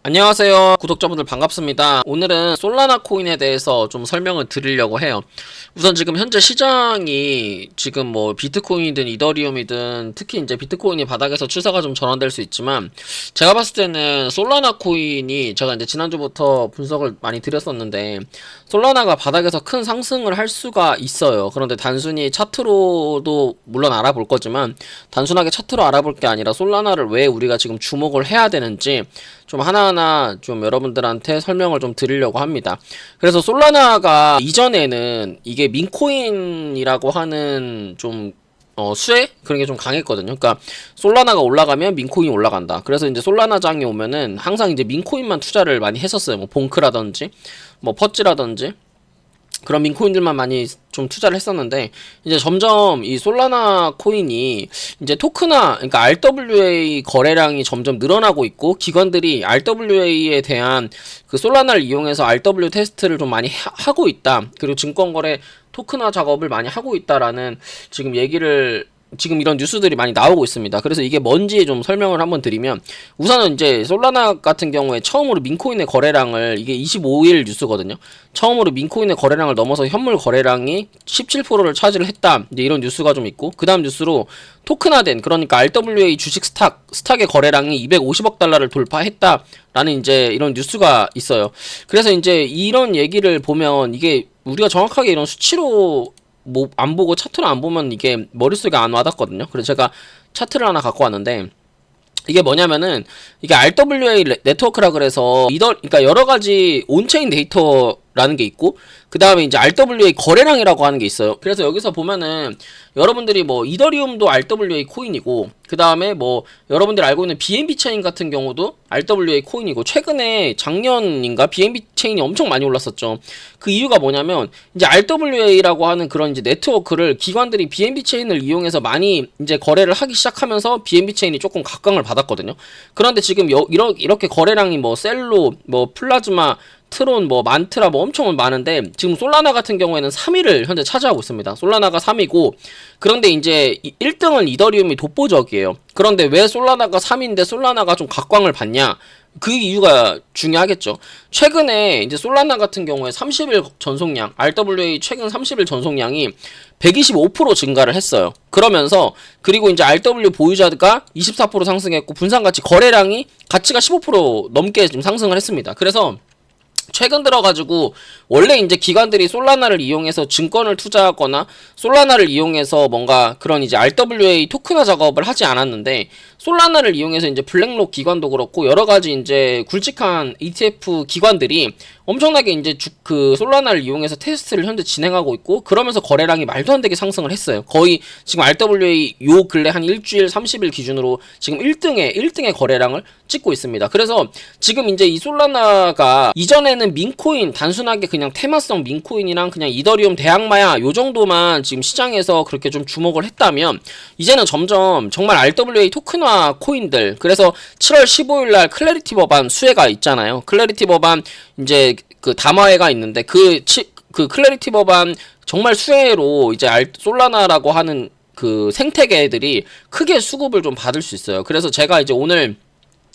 안녕하세요. 구독자분들 반갑습니다. 오늘은 솔라나 코인에 대해서 좀 설명을 드리려고 해요. 우선 지금 현재 시장이 지금 뭐 비트코인이든 이더리움이든 특히 이제 비트코인이 바닥에서 추세가 좀 전환될 수 있지만 제가 봤을 때는 솔라나 코인이 제가 이제 지난주부터 분석을 많이 드렸었는데 솔라나가 바닥에서 큰 상승을 할 수가 있어요. 그런데 단순히 차트로도 물론 알아볼 거지만 단순하게 차트로 알아볼 게 아니라 솔라나를 왜 우리가 지금 주목을 해야 되는지 좀 하나하나 좀 여러분들한테 설명을 좀 드리려고 합니다. 그래서 솔라나가 이전에는 이게 민코인이라고 하는 좀 수혜? 그런 게 좀 강했거든요. 그러니까 솔라나가 올라가면 민코인이 올라간다. 그래서 이제 솔라나장이 오면은 항상 이제 민코인만 투자를 많이 했었어요. 뭐 봉크라든지 뭐 퍼찌라든지 그런 민코인들만 많이 좀 투자를 했었는데 이제 점점 이 솔라나 코인이 이제 토크나 그러니까 RWA 거래량이 점점 늘어나고 있고 기관들이 RWA에 대한 그 솔라나를 이용해서 RW 테스트를 좀 많이 하고 있다. 그리고 증권거래 토크나 작업을 많이 하고 있다라는 지금 이런 뉴스들이 많이 나오고 있습니다. 그래서 이게 뭔지 좀 설명을 한번 드리면 우선은 이제 솔라나 같은 경우에 처음으로 민코인의 거래량을 이게 25일 뉴스거든요. 처음으로 민코인의 거래량을 넘어서 현물 거래량이 17%를 차지를 했다. 이제 이런 뉴스가 좀 있고 그 다음 뉴스로 토큰화된 그러니까 RWA 주식 스탁의 거래량이 250억 달러를 돌파했다라는 이제 이런 뉴스가 있어요. 그래서 이제 이런 얘기를 보면 이게 우리가 정확하게 이런 수치로 뭐 안 보고 차트를 안 보면 이게 머릿속에 안 와닿거든요. 그래서 제가 차트를 하나 갖고 왔는데 이게 뭐냐면은 이게 RWA 네트워크라 그래서 그러니까 여러 가지 온체인 데이터라는 게 있고 그 다음에 이제 RWA 거래량이라고 하는 게 있어요. 그래서 여기서 보면은 여러분들이 뭐 이더리움도 RWA 코인이고 그 다음에 뭐 여러분들이 알고 있는 BNB 체인 같은 경우도 RWA 코인이고 최근에 작년인가 BNB 체인이 엄청 많이 올랐었죠. 그 이유가 뭐냐면 이제 RWA라고 하는 그런 이제 네트워크를 기관들이 BNB 체인을 이용해서 많이 이제 거래를 하기 시작하면서 BNB 체인이 조금 각광을 받았거든요. 그런데 지금 이렇게 거래량이 뭐 셀로 뭐 플라즈마 트론, 뭐 만트라 뭐 엄청 많은데 지금 솔라나 같은 경우에는 3위를 현재 차지하고 있습니다. 솔라나가 3위고 그런데 이제 1등은 이더리움이 독보적이에요. 그런데 왜 솔라나가 3위인데 솔라나가 좀 각광을 받냐? 그 이유가 중요하겠죠. 최근에 이제 솔라나 같은 경우에 30일 전송량, RWA 최근 30일 전송량이 125% 증가를 했어요. 그러면서 그리고 이제 RW 보유자가 24% 상승했고 분산가치 거래량이 가치가 15% 넘게 지금 상승을 했습니다. 그래서 최근 들어가지고 원래 이제 기관들이 솔라나를 이용해서 증권을 투자하거나 솔라나를 이용해서 뭔가 그런 이제 RWA 토큰화 작업을 하지 않았는데 솔라나를 이용해서 이제 블랙록 기관도 그렇고 여러 가지 이제 굵직한 ETF 기관들이 엄청나게 이제 그 솔라나를 이용해서 테스트를 현재 진행하고 있고 그러면서 거래량이 말도 안 되게 상승을 했어요. 거의 지금 RWA 요 근래 한 일주일 30일 기준으로 지금 1등의 거래량을 찍고 있습니다. 그래서 지금 이제 이 솔라나가 이전에는 민코인 단순하게 그냥 테마성 민코인이랑 그냥 이더리움 대항마야 요 정도만 지금 시장에서 그렇게 좀 주목을 했다면 이제는 점점 정말 RWA 토큰화 코인들 그래서 7월 15일날 클래리티 법안 수혜가 있잖아요. 클래리티 법안 이제 그 담화회가 있는데 그 클래리티 법안 정말 수혜로 이제 솔라나라고 하는 그 생태계들이 크게 수급을 좀 받을 수 있어요. 그래서 제가 이제 오늘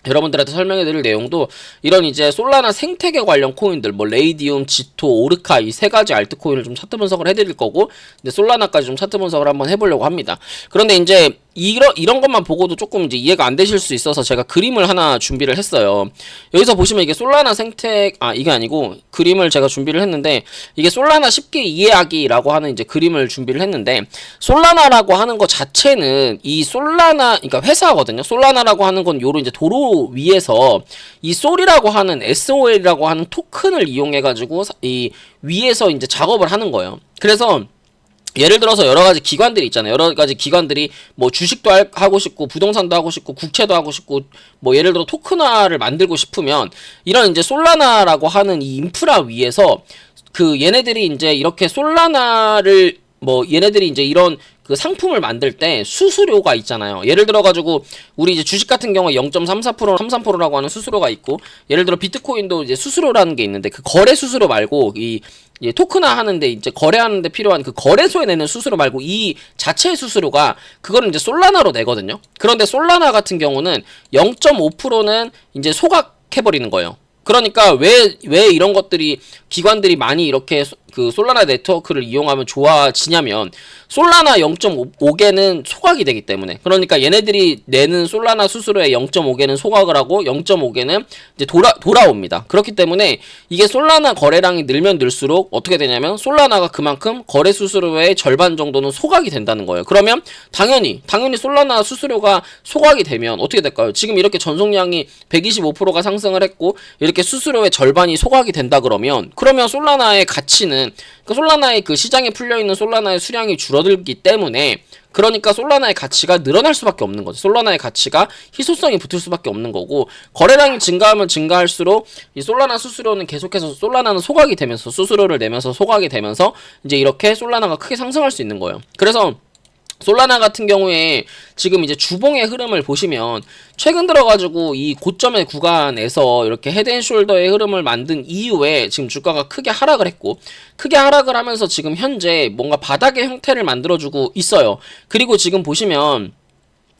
여러분들한테 설명해드릴 내용도 이런 이제 솔라나 생태계 관련 코인들 뭐 레이디움, 지토, 오르카 이 세 가지 알트코인을 좀 차트 분석을 해드릴 거고 근데 솔라나까지 좀 차트 분석을 한번 해보려고 합니다. 그런데 이제 이런 것만 보고도 조금 이제 이해가 안 되실 수 있어서 제가 그림을 하나 준비를 했어요. 여기서 보시면 이게 솔라나 이게 아니고 그림을 제가 준비를 했는데 이게 솔라나 쉽게 이해하기라고 하는 이제 그림을 준비를 했는데 솔라나라고 하는 것 자체는 이 솔라나 그러니까 회사거든요. 솔라나라고 하는 건 요런 이제 도로 위에서 이 솔이라고 하는 SOL이라고 하는 토큰을 이용해 가지고 이 위에서 이제 작업을 하는 거예요. 그래서 예를 들어서 여러 가지 기관들이 있잖아요. 여러 가지 기관들이 뭐 주식도 하고 싶고 부동산도 하고 싶고 국채도 하고 싶고 뭐 예를 들어 토큰화를 만들고 싶으면 이런 이제 솔라나라고 하는 이 인프라 위에서 그 얘네들이 이제 이렇게 솔라나를 뭐 얘네들이 이제 이런 그 상품을 만들 때 수수료가 있잖아요. 예를 들어가지고 우리 이제 주식 같은 경우에 0.34%, 33%라고 하는 수수료가 있고 예를 들어 비트코인도 이제 수수료라는 게 있는데 그 거래 수수료 말고 이 토큰화 하는데 이제 거래하는데 필요한 그 거래소에 내는 수수료 말고 이 자체의 수수료가 그거는 이제 솔라나로 내거든요. 그런데 솔라나 같은 경우는 0.5%는 이제 소각 해버리는 거예요. 그러니까 왜 이런 것들이 기관들이 많이 이렇게 그 솔라나 네트워크를 이용하면 좋아지냐면 솔라나 0.5개는 소각이 되기 때문에. 그러니까 얘네들이 내는 솔라나 수수료의 0.5개는 소각을 하고 0.5개는 이제 돌아옵니다. 그렇기 때문에 이게 솔라나 거래량이 늘면 늘수록 어떻게 되냐면 솔라나가 그만큼 거래 수수료의 절반 정도는 소각이 된다는 거예요. 그러면 당연히 솔라나 수수료가 소각이 되면 어떻게 될까요? 지금 이렇게 전송량이 125%가 상승을 했고 이렇게 수수료의 절반이 소각이 된다 그러면 솔라나의 가치는 그 솔라나의 그 시장에 풀려있는 솔라나의 수량이 줄어들기 때문에 그러니까 솔라나의 가치가 늘어날 수밖에 없는 거죠. 솔라나의 가치가 희소성이 붙을 수밖에 없는 거고 거래량이 증가하면 증가할수록 이 솔라나 수수료는 계속해서 솔라나는 소각이 되면서 수수료를 내면서 소각이 되면서 이제 이렇게 솔라나가 크게 상승할 수 있는 거예요. 그래서 솔라나 같은 경우에 지금 이제 주봉의 흐름을 보시면 최근 들어가지고 이 고점의 구간에서 이렇게 헤드앤숄더의 흐름을 만든 이후에 지금 주가가 크게 하락을 했고 크게 하락을 하면서 지금 현재 뭔가 바닥의 형태를 만들어주고 있어요. 그리고 지금 보시면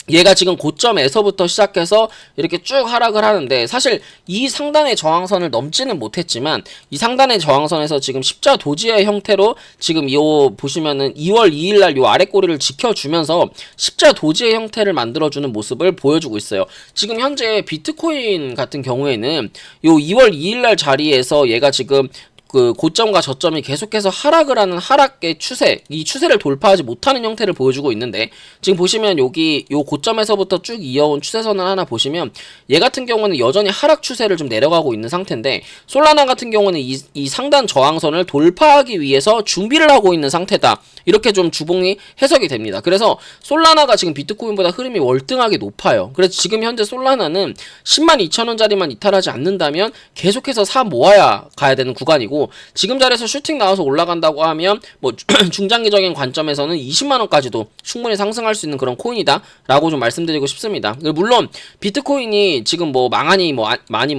얘가 지금 고점에서부터 시작해서 이렇게 쭉 하락을 하는데 사실 이 상단의 저항선을 넘지는 못했지만 이 상단의 저항선에서 지금 십자 도지의 형태로 지금 요 보시면은 2월 2일날 요 아랫꼬리를 지켜주면서 십자 도지의 형태를 만들어주는 모습을 보여주고 있어요. 지금 현재 비트코인 같은 경우에는 요 2월 2일날 자리에서 얘가 지금 그 고점과 저점이 계속해서 하락을 하는 하락의 추세, 이 추세를 돌파하지 못하는 형태를 보여주고 있는데 지금 보시면 여기 요 고점에서부터 쭉 이어온 추세선을 하나 보시면 얘 같은 경우는 여전히 하락 추세를 좀 내려가고 있는 상태인데 솔라나 같은 경우는 이 상단 저항선을 돌파하기 위해서 준비를 하고 있는 상태다. 이렇게 좀 주봉이 해석이 됩니다. 그래서 솔라나가 지금 비트코인보다 흐름이 월등하게 높아요. 그래서 지금 현재 솔라나는 102,000원짜리만 이탈하지 않는다면 계속해서 사 모아야 가야 되는 구간이고 지금 자리에서 슈팅 나와서 올라간다고 하면 뭐 중장기적인 관점에서는 20만원까지도 충분히 상승할 수 있는 그런 코인이다 라고 좀 말씀드리고 싶습니다. 물론 비트코인이 지금 뭐 많이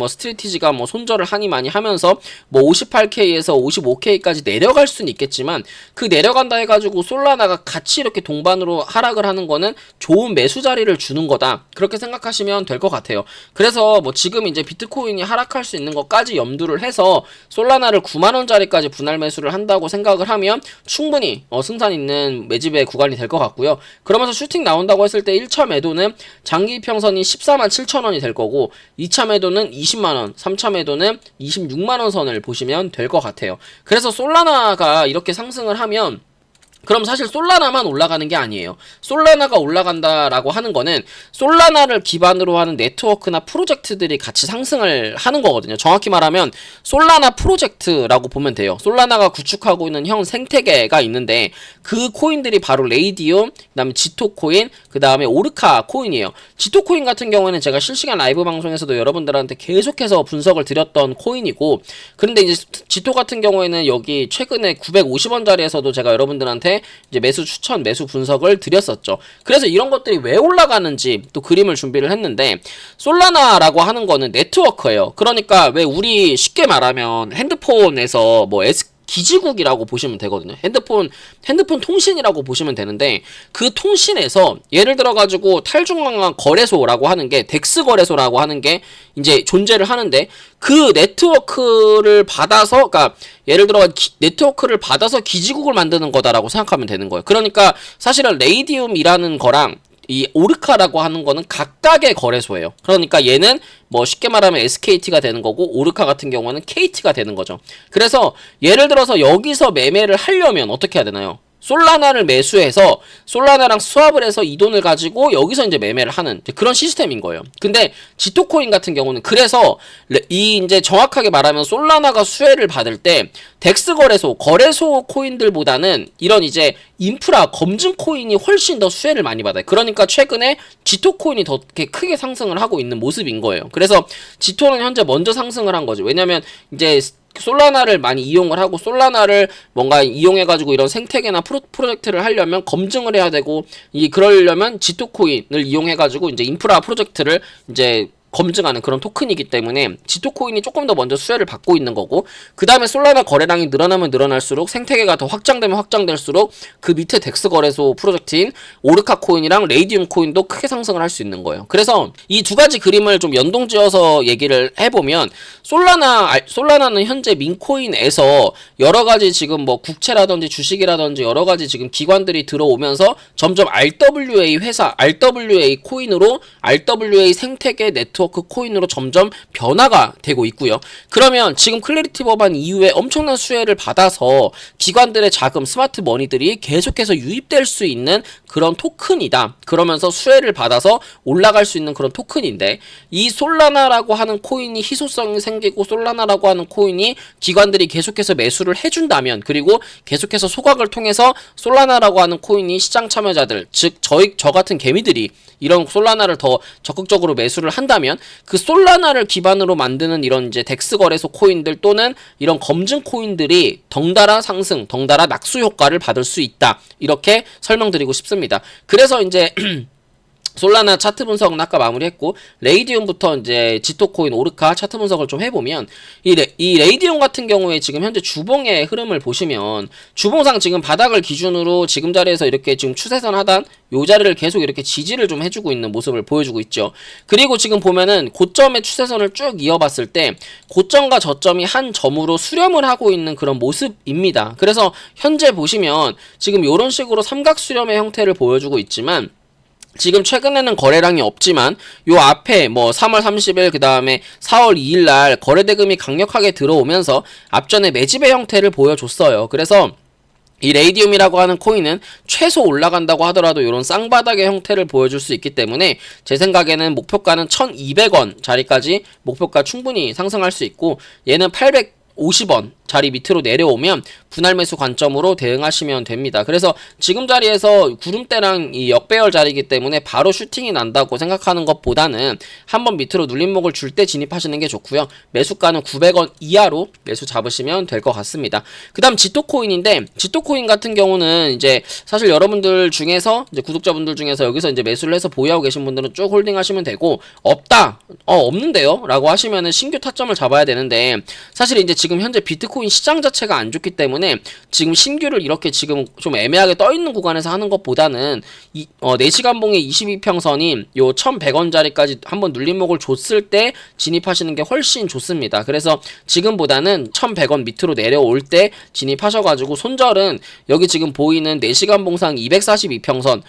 스트레티지가 뭐 손절을 하니 많이 하면서 뭐 58K에서 55K까지 내려갈 수는 있겠지만 그 내려간다 해가지고 솔라나가 같이 이렇게 동반으로 하락을 하는 거는 좋은 매수 자리를 주는 거다 그렇게 생각하시면 될 것 같아요. 그래서 뭐 지금 이제 비트코인이 하락할 수 있는 것까지 염두를 해서 솔라나를 9만원짜리까지 분할 매수를 한다고 생각을 하면 충분히 승산 있는 매집의 구간이 될 것 같고요. 그러면서 슈팅 나온다고 했을 때 1차 매도는 장기 평선이 14만 7천원이 될 거고 2차 매도는 20만원, 3차 매도는 26만원 선을 보시면 될 것 같아요. 그래서 솔라나가 이렇게 상승을 하면 그럼 사실 솔라나만 올라가는 게 아니에요. 솔라나가 올라간다라고 하는 거는 솔라나를 기반으로 하는 네트워크나 프로젝트들이 같이 상승을 하는 거거든요. 정확히 말하면 솔라나 프로젝트라고 보면 돼요. 솔라나가 구축하고 있는 형 생태계가 있는데 그 코인들이 바로 레이디움, 그다음에 지토코인, 그다음에 오르카 코인이에요. 지토코인 같은 경우에는 제가 실시간 라이브 방송에서도 여러분들한테 계속해서 분석을 드렸던 코인이고 그런데 이제 지토 같은 경우에는 여기 최근에 950원짜리에서도 제가 여러분들한테 이제 매수 추천, 매수 분석을 드렸었죠. 그래서 이런 것들이 왜 올라가는지 또 그림을 준비를 했는데 솔라나라고 하는 거는 네트워크예요. 그러니까 왜 우리 쉽게 말하면 핸드폰에서 뭐 기지국이라고 보시면 되거든요. 핸드폰 통신이라고 보시면 되는데 그 통신에서 예를 들어 가지고 탈중앙화 거래소라고 하는 게 덱스 거래소라고 하는 게 이제 존재를 하는데 그 네트워크를 받아서 그러니까 예를 들어 네트워크를 받아서 기지국을 만드는 거다라고 생각하면 되는 거예요. 그러니까 사실은 레이디움이라는 거랑 이 오르카라고 하는 거는 각각의 거래소예요. 그러니까 얘는 뭐 쉽게 말하면 SKT가 되는 거고 오르카 같은 경우는 KT가 되는 거죠. 그래서 예를 들어서 여기서 매매를 하려면 어떻게 해야 되나요? 솔라나를 매수해서 솔라나랑 스왑을 해서 이 돈을 가지고 여기서 이제 매매를 하는 그런 시스템인 거예요. 근데 지토코인 같은 경우는 그래서 이 이제 정확하게 말하면 솔라나가 수혜를 받을 때 덱스 거래소 코인들보다는 이런 이제 인프라 검증 코인이 훨씬 더 수혜를 많이 받아요. 그러니까 최근에 지토 코인이 더 크게 상승을 하고 있는 모습인 거예요. 그래서 지토는 현재 먼저 상승을 한 거죠. 왜냐면 이제 솔라나를 많이 이용을 하고 솔라나를 뭔가 이용해가지고 이런 생태계나 프로젝트를 하려면 검증을 해야 되고 그러려면 지토코인을 이용해가지고 이제 인프라 프로젝트를 이제 검증하는 그런 토큰이기 때문에 지토코인이 조금 더 먼저 수혜를 받고 있는 거고, 그 다음에 솔라나 거래량이 늘어나면 늘어날수록 생태계가 더 확장되면 확장될수록 그 밑에 덱스 거래소 프로젝트인 오르카 코인이랑 레이디움 코인도 크게 상승을 할 수 있는 거예요. 그래서 이 두 가지 그림을 좀 연동지어서 얘기를 해보면, 솔라나는 현재 민코인에서 여러 가지 지금 뭐 국채라든지 주식이라든지 여러 가지 지금 기관들이 들어오면서 점점 RWA 회사, RWA 코인으로, RWA 생태계 네트워크 코인으로 점점 변화가 되고 있고요. 그러면 지금 클래리티 법안 이후에 엄청난 수혜를 받아서 기관들의 자금, 스마트 머니들이 계속해서 유입될 수 있는 그런 토큰이다. 그러면서 수혜를 받아서 올라갈 수 있는 그런 토큰인데, 이 솔라나라고 하는 코인이 희소성이 생기고 솔라나라고 하는 코인이 기관들이 계속해서 매수를 해준다면, 그리고 계속해서 소각을 통해서 솔라나라고 하는 코인이 시장 참여자들, 즉 저 같은 개미들이 이런 솔라나를 더 적극적으로 매수를 한다면, 그 솔라나를 기반으로 만드는 이런 이제 덱스 거래소 코인들 또는 이런 검증 코인들이 덩달아 상승, 덩달아 낙수 효과를 받을 수 있다. 이렇게 설명드리고 싶습니다. 그래서 이제 솔라나 차트 분석은 아까 마무리했고, 레이디움부터 이제 지토코인, 오르카 차트 분석을 좀 해보면, 이 레이디움 같은 경우에 지금 현재 주봉의 흐름을 보시면, 주봉상 지금 바닥을 기준으로 지금 자리에서 이렇게 지금 추세선 하단 요 자리를 계속 이렇게 지지를 좀 해주고 있는 모습을 보여주고 있죠. 그리고 지금 보면은 고점의 추세선을 쭉 이어봤을 때 고점과 저점이 한 점으로 수렴을 하고 있는 그런 모습입니다. 그래서 현재 보시면 지금 요런 식으로 삼각 수렴의 형태를 보여주고 있지만, 지금 최근에는 거래량이 없지만 요 앞에 뭐 3월 30일 그 다음에 4월 2일 날 거래대금이 강력하게 들어오면서 앞전에 매집의 형태를 보여줬어요. 그래서 이 레이디움이라고 하는 코인은 최소 올라간다고 하더라도 이런 쌍바닥의 형태를 보여줄 수 있기 때문에 제 생각에는 목표가는 1200원 자리까지 목표가 충분히 상승할 수 있고, 얘는 850원 자리 밑으로 내려오면 분할 매수 관점으로 대응하시면 됩니다. 그래서 지금 자리에서 구름대랑 이 역배열 자리이기 때문에 바로 슈팅이 난다고 생각하는 것보다는 한번 밑으로 눌림목을 줄 때 진입하시는 게 좋고요. 매수가는 900원 이하로 매수 잡으시면 될 것 같습니다. 그 다음 지토코인인데, 지토코인 같은 경우는 이제 사실 여러분들 중에서 이제 구독자분들 중에서 여기서 이제 매수를 해서 보유하고 계신 분들은 쭉 홀딩하시면 되고, 없는데요? 라고 하시면은 신규 타점을 잡아야 되는데, 사실 이제 지금 현재 비트코인 시장 자체가 안 좋기 때문에 지금 신규를 이렇게 지금 좀 애매하게 떠있는 구간에서 하는 것보다는 4시간 봉의 22평선인 요 1100원짜리까지 한번 눌림목을 줬을 때 진입하시는 게 훨씬 좋습니다. 그래서 지금보다는 1100원 밑으로 내려올 때 진입하셔가지고, 손절은 여기 지금 보이는 4시간 봉상 242평선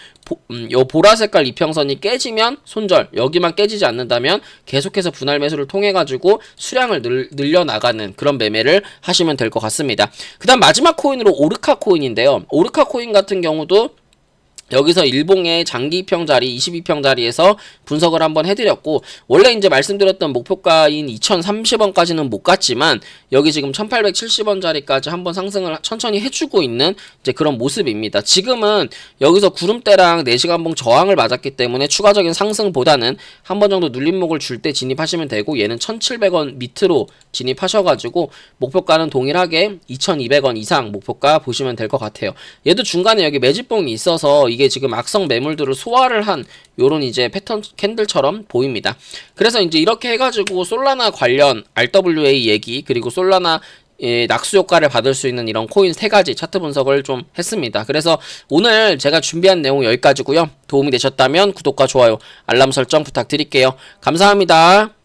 요 보라색깔 이평선이 깨지면 손절, 여기만 깨지지 않는다면 계속해서 분할 매수를 통해 가지고 수량을 늘려나가는 그런 매매를 하시면 될 것 같습니다. 그 다음 마지막 코인으로 오르카 코인인데요. 오르카 코인 같은 경우도 여기서 일봉의 장기평 자리 22평 자리에서 분석을 한번 해드렸고, 원래 이제 말씀드렸던 목표가인 2030원까지는 못 갔지만 여기 지금 1870원 자리까지 한번 상승을 천천히 해주고 있는 이제 그런 모습입니다. 지금은 여기서 구름대랑 4시간봉 저항을 맞았기 때문에 추가적인 상승보다는 한 번 정도 눌림목을 줄 때 진입하시면 되고, 얘는 1700원 밑으로 진입하셔가지고 목표가는 동일하게 2200원 이상 목표가 보시면 될 것 같아요. 얘도 중간에 여기 매집봉이 있어서 이게 지금 악성 매물들을 소화를 한 요런 이제 패턴 캔들처럼 보입니다. 그래서 이제 이렇게 해가지고 솔라나 관련 RWA 얘기, 그리고 솔라나 낙수 효과를 받을 수 있는 이런 코인 3가지 차트 분석을 좀 했습니다. 그래서 오늘 제가 준비한 내용 여기까지고요. 도움이 되셨다면 구독과 좋아요, 알람 설정 부탁드릴게요. 감사합니다.